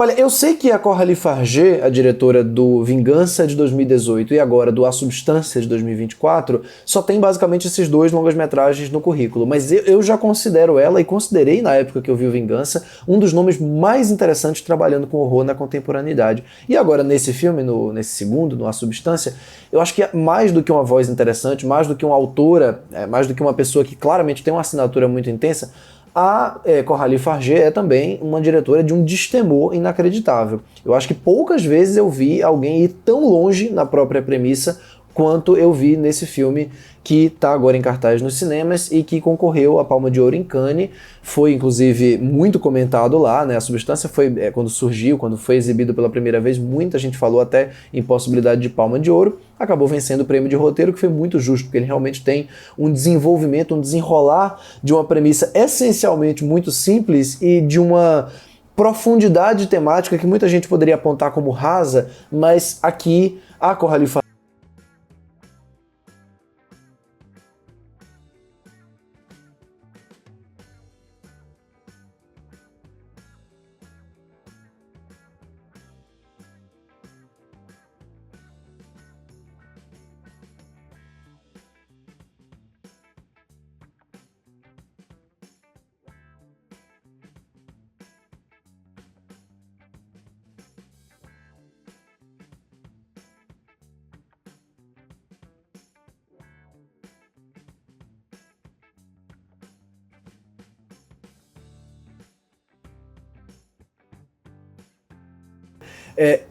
Olha, eu sei que a Coralie Farger, a diretora do Vingança de 2018 e agora do A Substância de 2024, só tem basicamente esses dois longas-metragens no currículo, mas eu já considero ela, e considerei na época que eu vi o Vingança, um dos nomes mais interessantes trabalhando com horror na contemporaneidade. E agora nesse filme, nesse segundo, no A Substância, eu acho que é mais do que uma voz interessante, mais do que uma autora, mais do que uma pessoa que claramente tem uma assinatura muito intensa, a Coralie Farger é também uma diretora de um destemor inacreditável. Eu acho que poucas vezes eu vi alguém ir tão longe na própria premissa quanto eu vi nesse filme que está agora em cartaz nos cinemas e que concorreu à Palma de Ouro em Cannes. Foi, inclusive, muito comentado lá, né? A Substância foi, quando surgiu, quando foi exibido pela primeira vez, muita gente falou até em possibilidade de Palma de Ouro. Acabou vencendo o prêmio de roteiro, que foi muito justo, porque ele realmente tem um desenvolvimento, um desenrolar de uma premissa essencialmente muito simples e de uma profundidade temática que muita gente poderia apontar como rasa, mas aqui a Coralie Farger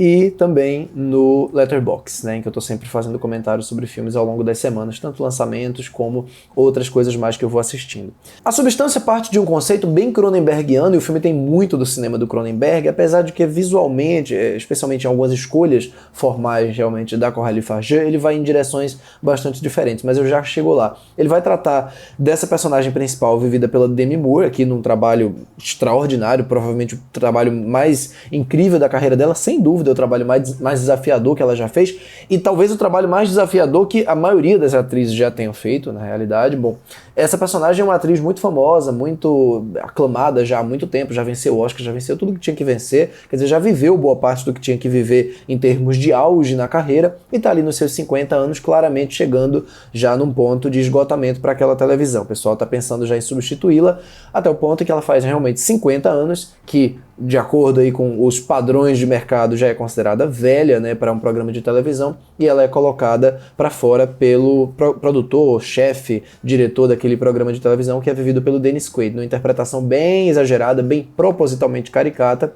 e também no Letterboxd, né, em que eu tô sempre fazendo comentários sobre filmes ao longo das semanas, tanto lançamentos como outras coisas mais que eu vou assistindo. A Substância parte de um conceito bem cronenbergiano, e o filme tem muito do cinema do Cronenberg, apesar de que visualmente, especialmente em algumas escolhas formais realmente da Coralie Farger, ele vai em direções bastante diferentes, mas eu já chego lá. Ele vai tratar dessa personagem principal vivida pela Demi Moore, aqui num trabalho extraordinário, provavelmente o trabalho mais incrível da carreira dela, sem dúvida, é o trabalho mais desafiador que ela já fez, e talvez o trabalho mais desafiador que a maioria das atrizes já tenham feito, na realidade. Bom, essa personagem é uma atriz muito famosa, muito aclamada já há muito tempo, já venceu o Oscar, já venceu tudo que tinha que vencer, quer dizer, já viveu boa parte do que tinha que viver em termos de auge na carreira, e tá ali nos seus 50 anos, claramente chegando já num ponto de esgotamento para aquela televisão. O pessoal tá pensando já em substituí-la, até o ponto que ela faz realmente 50 anos, que de acordo aí com os padrões de mercado já é considerada velha, né, para um programa de televisão, e ela é colocada para fora pelo produtor, chefe, diretor daquele programa de televisão, que é vivido pelo Dennis Quaid, numa interpretação bem exagerada, bem propositalmente caricata,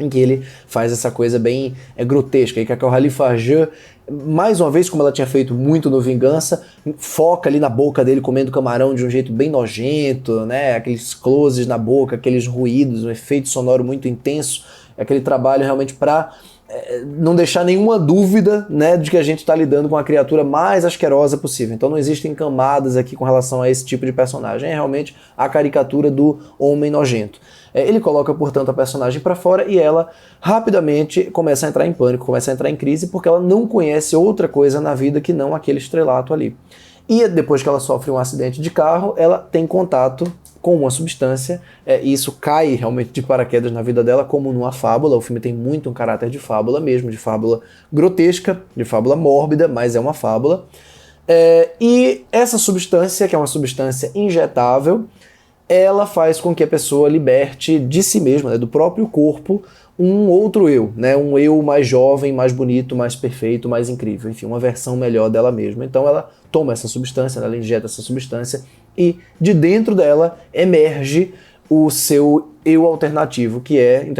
em que ele faz essa coisa bem grotesca, e que a Coralie Farger, mais uma vez, como ela tinha feito muito no Vingança, foca ali na boca dele comendo camarão de um jeito bem nojento, né? Aqueles closes na boca, aqueles ruídos, um efeito sonoro muito intenso, aquele trabalho realmente para não deixar nenhuma dúvida, né, de que a gente está lidando com a criatura mais asquerosa possível. Então não existem camadas aqui com relação a esse tipo de personagem, é realmente a caricatura do homem nojento. Ele coloca, portanto, a personagem para fora e ela rapidamente começa a entrar em pânico, começa a entrar em crise, porque ela não conhece outra coisa na vida que não aquele estrelato ali. E depois que ela sofre um acidente de carro, ela tem contato com uma substância, e isso cai realmente de paraquedas na vida dela, como numa fábula. O filme tem muito um caráter de fábula mesmo, de fábula grotesca, de fábula mórbida, mas é uma fábula. E essa substância, que é uma substância injetável, ela faz com que a pessoa liberte de si mesma, né, do próprio corpo, um outro eu, né, um eu mais jovem, mais bonito, mais perfeito, mais incrível, enfim, uma versão melhor dela mesma. Então ela toma essa substância, ela injeta essa substância e de dentro dela emerge o seu eu alternativo, que é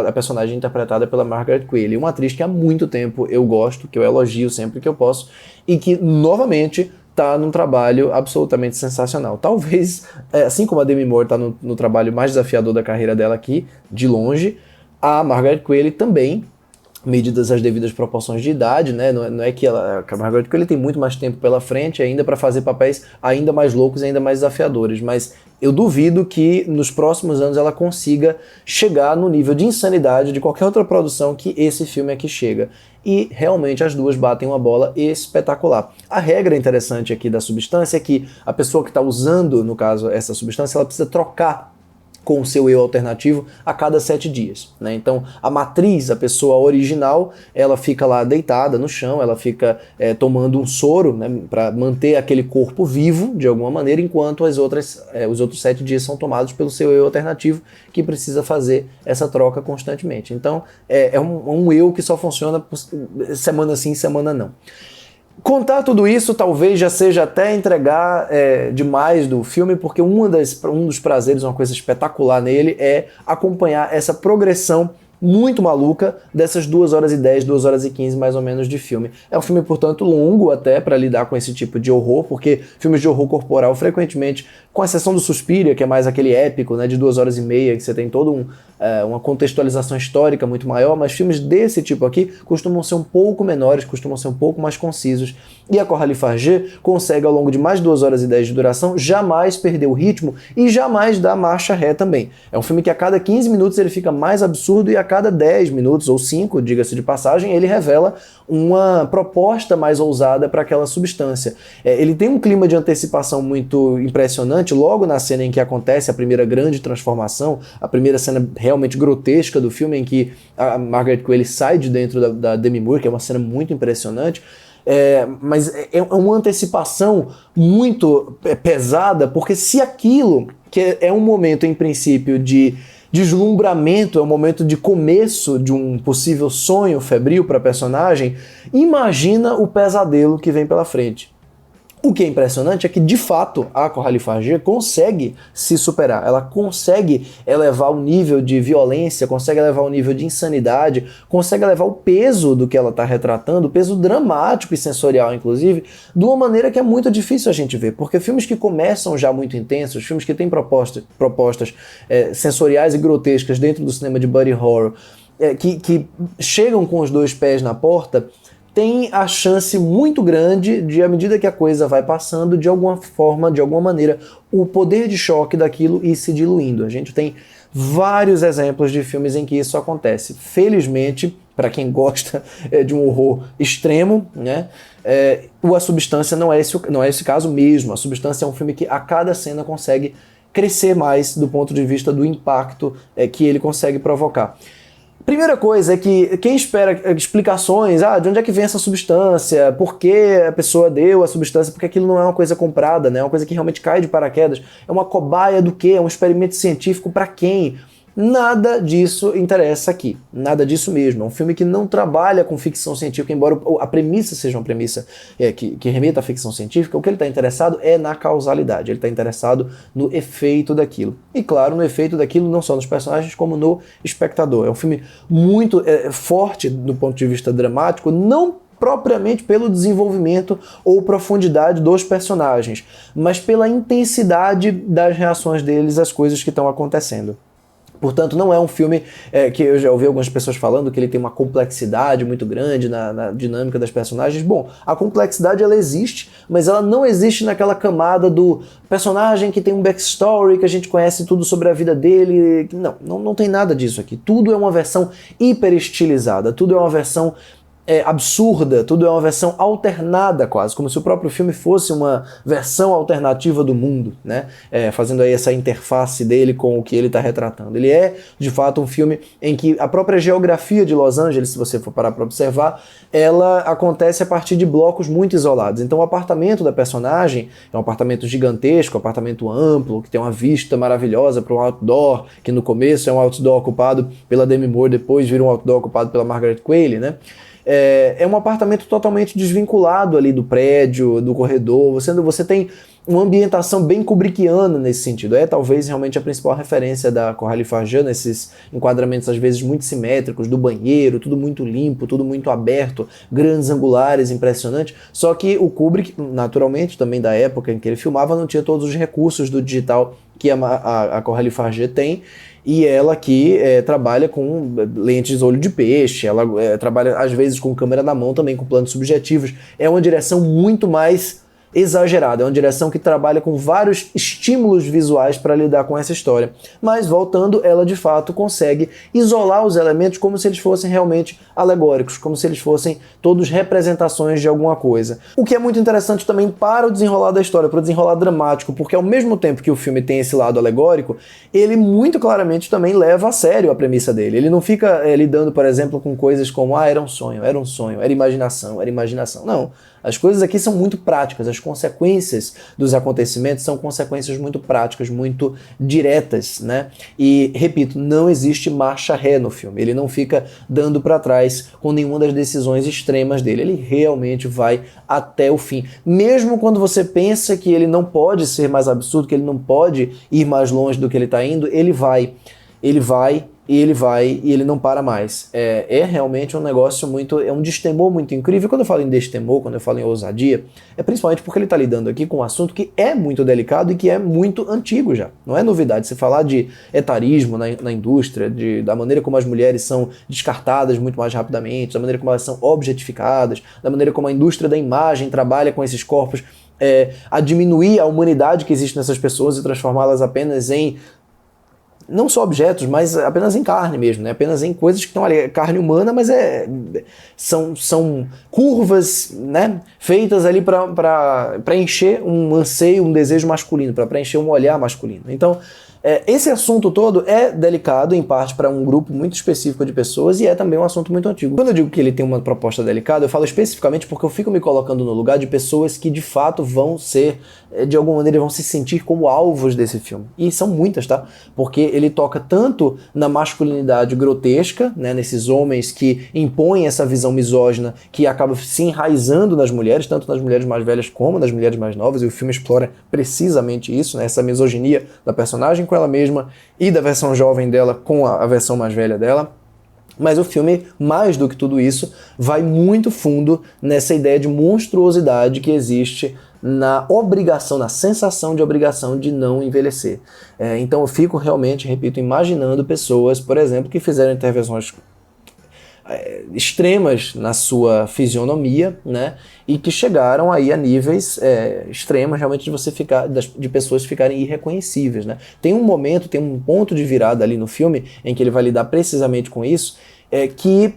a personagem interpretada pela Margaret Qualley, uma atriz que há muito tempo eu gosto, que eu elogio sempre que eu posso, e que novamente tá num trabalho absolutamente sensacional. Talvez, assim como a Demi Moore tá no trabalho mais desafiador da carreira dela aqui, de longe, a Margaret Qualley também, medidas as devidas proporções de idade, né? Não é que a Margaret Qualley tem muito mais tempo pela frente ainda para fazer papéis ainda mais loucos e ainda mais desafiadores, mas eu duvido que nos próximos anos ela consiga chegar no nível de insanidade de qualquer outra produção que esse filme aqui chega. E realmente as duas batem uma bola espetacular. A regra interessante aqui da substância é que a pessoa que está usando, no caso, essa substância, ela precisa trocar com o seu eu alternativo a cada 7 dias, né? Então, a matriz, a pessoa original, ela fica lá deitada no chão, ela fica tomando um soro, né, para manter aquele corpo vivo, de alguma maneira, enquanto os outros 7 dias são tomados pelo seu eu alternativo, que precisa fazer essa troca constantemente. Então, é um eu que só funciona semana sim, semana não. Contar tudo isso talvez já seja até entregar demais do filme, porque um dos prazeres, uma coisa espetacular nele, é acompanhar essa progressão muito maluca dessas 2h10, 2h15 mais ou menos de filme. É um filme, portanto, longo até para lidar com esse tipo de horror, porque filmes de horror corporal frequentemente, com exceção do Suspiria, que é mais aquele épico, né, de 2h30, que você tem toda uma contextualização histórica muito maior, mas filmes desse tipo aqui costumam ser um pouco menores, costumam ser um pouco mais concisos. E a Coralie Farger consegue, ao longo de mais de 2h10 de duração, jamais perder o ritmo e jamais dar marcha ré também. É um filme que a cada 15 minutos ele fica mais absurdo e a cada 10 minutos, ou 5, diga-se de passagem, ele revela uma proposta mais ousada para aquela substância. Ele tem um clima de antecipação muito impressionante logo na cena em que acontece a primeira grande transformação, a primeira cena realmente grotesca do filme, em que a Margaret Qualley sai de dentro da Demi Moore, que é uma cena muito impressionante. Mas é uma antecipação muito pesada, porque se aquilo, que é um momento em princípio de deslumbramento, é um momento de começo de um possível sonho febril para a personagem, imagina o pesadelo que vem pela frente. O que é impressionante é que, de fato, a Coralie Farger consegue se superar. Ela consegue elevar o nível de violência, consegue elevar o nível de insanidade, consegue elevar o peso do que ela está retratando, o peso dramático e sensorial, inclusive, de uma maneira que é muito difícil a gente ver. Porque filmes que começam já muito intensos, filmes que têm propostas sensoriais e grotescas dentro do cinema de body horror, que chegam com os dois pés na porta, tem a chance muito grande de, à medida que a coisa vai passando, de alguma forma, de alguma maneira, o poder de choque daquilo ir se diluindo. A gente tem vários exemplos de filmes em que isso acontece. Felizmente, para quem gosta de um horror extremo, né, A Substância não é esse caso mesmo. A Substância é um filme que a cada cena consegue crescer mais do ponto de vista do impacto que ele consegue provocar. Primeira coisa é que quem espera explicações, de onde é que vem essa substância, por que a pessoa deu a substância, porque aquilo não é uma coisa comprada, né? É uma coisa que realmente cai de paraquedas, é uma cobaia do quê? É um experimento científico para quem? Nada disso interessa aqui, nada disso mesmo. É um filme que não trabalha com ficção científica, embora a premissa seja uma premissa que remeta à ficção científica. O que ele está interessado é na causalidade, ele está interessado no efeito daquilo. E claro, no efeito daquilo não só nos personagens, como no espectador. É um filme muito forte do ponto de vista dramático, não propriamente pelo desenvolvimento ou profundidade dos personagens, mas pela intensidade das reações deles às coisas que estão acontecendo. Portanto, não é um filme que eu já ouvi algumas pessoas falando que ele tem uma complexidade muito grande na dinâmica das personagens. Bom, a complexidade ela existe, mas ela não existe naquela camada do personagem que tem um backstory, que a gente conhece tudo sobre a vida dele. Não tem nada disso aqui. Tudo é uma versão hiper estilizada, tudo é uma versão absurda, tudo é uma versão alternada quase, como se o próprio filme fosse uma versão alternativa do mundo, né? Fazendo aí essa interface dele com o que ele está retratando. Ele é, de fato, um filme em que a própria geografia de Los Angeles, se você for parar para observar, ela acontece a partir de blocos muito isolados. Então o apartamento da personagem é um apartamento gigantesco, um apartamento amplo, que tem uma vista maravilhosa para um outdoor, que no começo é um outdoor ocupado pela Demi Moore, depois vira um outdoor ocupado pela Margaret Qualley, né? É um apartamento totalmente desvinculado ali do prédio, do corredor. Você tem uma ambientação bem kubrickiana nesse sentido. É talvez realmente a principal referência da Coralie Farger nesses enquadramentos às vezes muito simétricos, do banheiro, tudo muito limpo, tudo muito aberto, grandes angulares, impressionante. Só que o Kubrick, naturalmente, também da época em que ele filmava, não tinha todos os recursos do digital que a Coralie Farger tem. E ela aqui trabalha com lentes olho de peixe, ela trabalha às vezes com câmera na mão também, com planos subjetivos. É uma direção muito mais exagerada, é uma direção que trabalha com vários estímulos visuais para lidar com essa história. Mas, voltando, ela de fato consegue isolar os elementos como se eles fossem realmente alegóricos, como se eles fossem todos representações de alguma coisa. O que é muito interessante também para o desenrolar da história, para o desenrolar dramático, porque ao mesmo tempo que o filme tem esse lado alegórico, ele muito claramente também leva a sério a premissa dele. Ele não fica lidando, por exemplo, com coisas como era um sonho, era imaginação, era imaginação. Não. As coisas aqui são muito práticas, as consequências dos acontecimentos são consequências muito práticas, muito diretas, né? E, repito, não existe marcha ré no filme, ele não fica dando para trás com nenhuma das decisões extremas dele, ele realmente vai até o fim. Mesmo quando você pensa que ele não pode ser mais absurdo, que ele não pode ir mais longe do que ele está indo, ele vai e ele não para mais. É realmente um negócio é um destemor muito incrível. Quando eu falo em destemor, quando eu falo em ousadia, é principalmente porque ele está lidando aqui com um assunto que é muito delicado e que é muito antigo já. Não é novidade se falar de etarismo na indústria, da maneira como as mulheres são descartadas muito mais rapidamente, da maneira como elas são objetificadas, da maneira como a indústria da imagem trabalha com esses corpos, a diminuir a humanidade que existe nessas pessoas e transformá-las apenas em não só objetos, mas apenas em carne mesmo, né? Apenas em coisas que estão ali, carne humana, mas são curvas, né? Feitas ali para preencher um anseio, um desejo masculino, para preencher um olhar masculino. Então, esse assunto todo é delicado, em parte, para um grupo muito específico de pessoas e é também um assunto muito antigo. Quando eu digo que ele tem uma proposta delicada, eu falo especificamente porque eu fico me colocando no lugar de pessoas que de fato vão ser, de alguma maneira, vão se sentir como alvos desse filme. E são muitas, tá? Porque ele toca tanto na masculinidade grotesca, né? Nesses homens que impõem essa visão misógina que acaba se enraizando nas mulheres, tanto nas mulheres mais velhas como nas mulheres mais novas, e o filme explora precisamente isso, né? Essa misoginia da personagem com ela mesma e da versão jovem dela com a versão mais velha dela. Mas o filme, mais do que tudo isso, vai muito fundo nessa ideia de monstruosidade que existe na obrigação, na sensação de obrigação de não envelhecer. Então eu fico realmente, repito, imaginando pessoas, por exemplo, que fizeram intervenções extremas na sua fisionomia, né, e que chegaram aí a níveis extremos realmente de pessoas ficarem irreconhecíveis, né. Tem um momento, tem um ponto de virada ali no filme em que ele vai lidar precisamente com isso, que,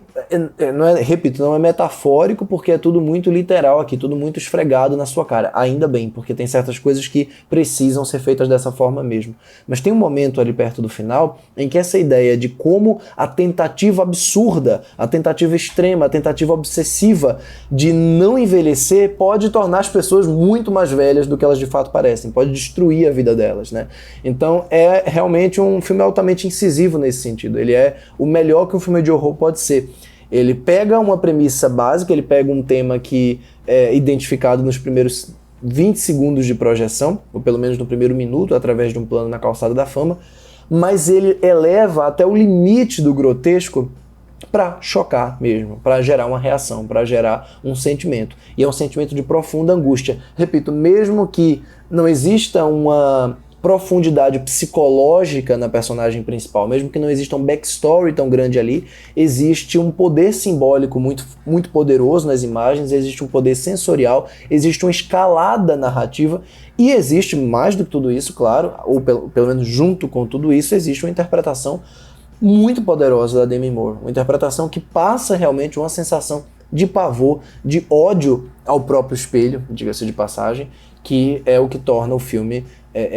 repito, não é metafórico porque é tudo muito literal aqui, tudo muito esfregado na sua cara. Ainda bem, porque tem certas coisas que precisam ser feitas dessa forma mesmo. Mas tem um momento ali perto do final em que essa ideia de como a tentativa absurda, a tentativa extrema, a tentativa obsessiva de não envelhecer pode tornar as pessoas muito mais velhas do que elas de fato parecem, pode destruir a vida delas, né? Então é realmente um filme altamente incisivo nesse sentido. Ele é o melhor que um filme de horror pode ser. Ele pega uma premissa básica, ele pega um tema que é identificado nos primeiros 20 segundos de projeção, ou pelo menos no primeiro minuto, através de um plano na calçada da fama, mas ele eleva até o limite do grotesco para chocar mesmo, para gerar uma reação, para gerar um sentimento. E é um sentimento de profunda angústia. Repito, mesmo que não exista uma profundidade psicológica na personagem principal, mesmo que não exista um backstory tão grande ali, existe um poder simbólico muito, muito poderoso nas imagens, existe um poder sensorial, existe uma escalada narrativa e existe, mais do que tudo isso, claro, ou pelo menos junto com tudo isso, existe uma interpretação muito poderosa da Demi Moore, uma interpretação que passa realmente uma sensação de pavor, de ódio ao próprio espelho, diga-se de passagem, que é o que torna o filme,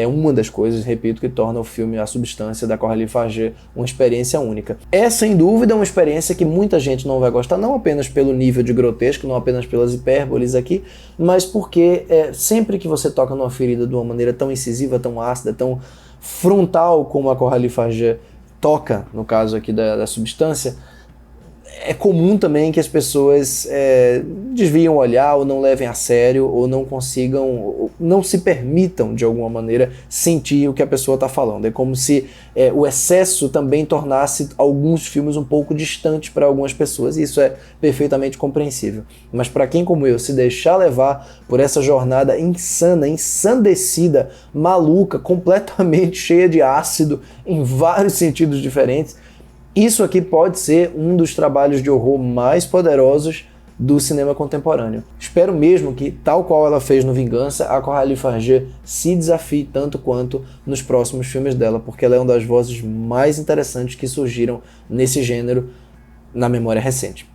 uma das coisas, repito, que torna o filme A Substância, da Coralie Farger, uma experiência única. É, sem dúvida, uma experiência que muita gente não vai gostar, não apenas pelo nível de grotesco, não apenas pelas hipérboles aqui, mas porque sempre que você toca numa ferida de uma maneira tão incisiva, tão ácida, tão frontal como a Coralie Farger toca, no caso aqui da Substância, é comum também que as pessoas desviem o olhar ou não levem a sério ou não consigam, ou não se permitam de alguma maneira sentir o que a pessoa está falando. É como se o excesso também tornasse alguns filmes um pouco distantes para algumas pessoas, e isso é perfeitamente compreensível. Mas para quem como eu se deixar levar por essa jornada insana, ensandecida, maluca, completamente cheia de ácido em vários sentidos diferentes, isso aqui pode ser um dos trabalhos de horror mais poderosos do cinema contemporâneo. Espero mesmo que, tal qual ela fez no Vingança, a Coralie Farger se desafie tanto quanto nos próximos filmes dela, porque ela é uma das vozes mais interessantes que surgiram nesse gênero na memória recente.